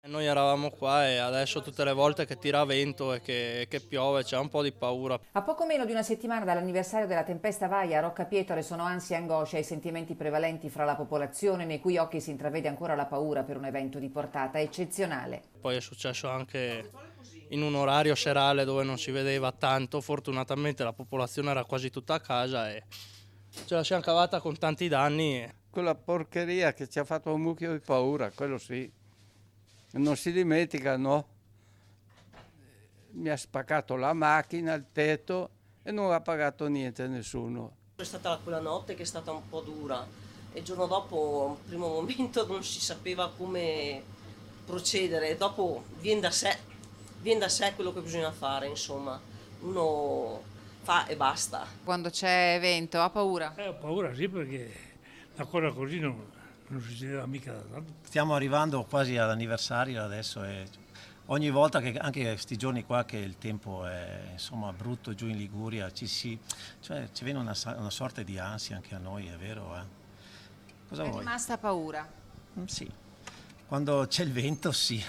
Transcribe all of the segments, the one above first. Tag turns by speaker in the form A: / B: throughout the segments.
A: Noi eravamo qua e adesso tutte le volte che tira vento e che piove c'è un po' di paura.
B: A poco meno di una settimana dall'anniversario della tempesta Vaia a Rocca Pietore sono ansia e angoscia i sentimenti prevalenti fra la popolazione, nei cui occhi si intravede ancora la paura per un evento di portata eccezionale.
A: Poi è successo anche in un orario serale dove non si vedeva tanto, fortunatamente la popolazione era quasi tutta a casa e ce la siamo cavata con tanti danni.
C: Quella porcheria che ci ha fatto un mucchio di paura, quello sì. Non si dimentica, no? Mi ha spaccato la macchina, il tetto e non ha pagato niente a nessuno.
D: È stata quella notte che è stata un po' dura e il giorno dopo, il primo momento, non si sapeva come procedere, dopo viene da sé quello che bisogna fare, insomma, uno fa e basta.
B: Quando c'è vento ha paura?
E: Ho paura sì perché una cosa così non succedeva mica da tanto.
F: Stiamo arrivando quasi all'anniversario adesso e ogni volta che anche questi giorni qua che il tempo è insomma brutto giù in Liguria ci viene una sorta di ansia anche a noi, è vero? Cosa
B: È
F: vuoi?
B: rimasta paura.
F: Sì, quando c'è il vento sì,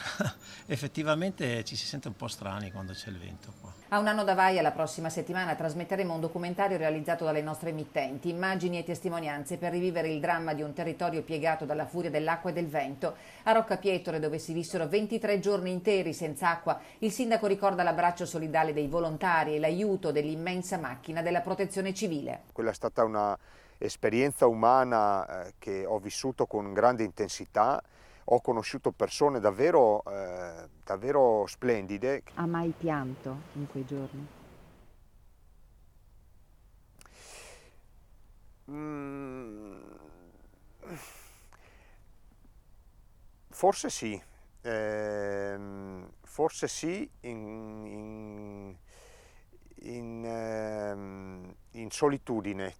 F: effettivamente ci si sente un po' strani quando c'è il vento qua.
B: A un anno da Vaia, la prossima settimana trasmetteremo un documentario realizzato dalle nostre emittenti, immagini e testimonianze per rivivere il dramma di un territorio piegato dalla furia dell'acqua e del vento. A Rocca Pietore, dove si vissero 23 giorni interi senza acqua, il sindaco ricorda l'abbraccio solidale dei volontari e l'aiuto dell'immensa macchina della protezione civile.
G: Quella è stata una esperienza umana che ho vissuto con grande intensità. Ho conosciuto persone davvero splendide.
H: Ha mai pianto in quei giorni?
G: Forse sì, forse sì in solitudine.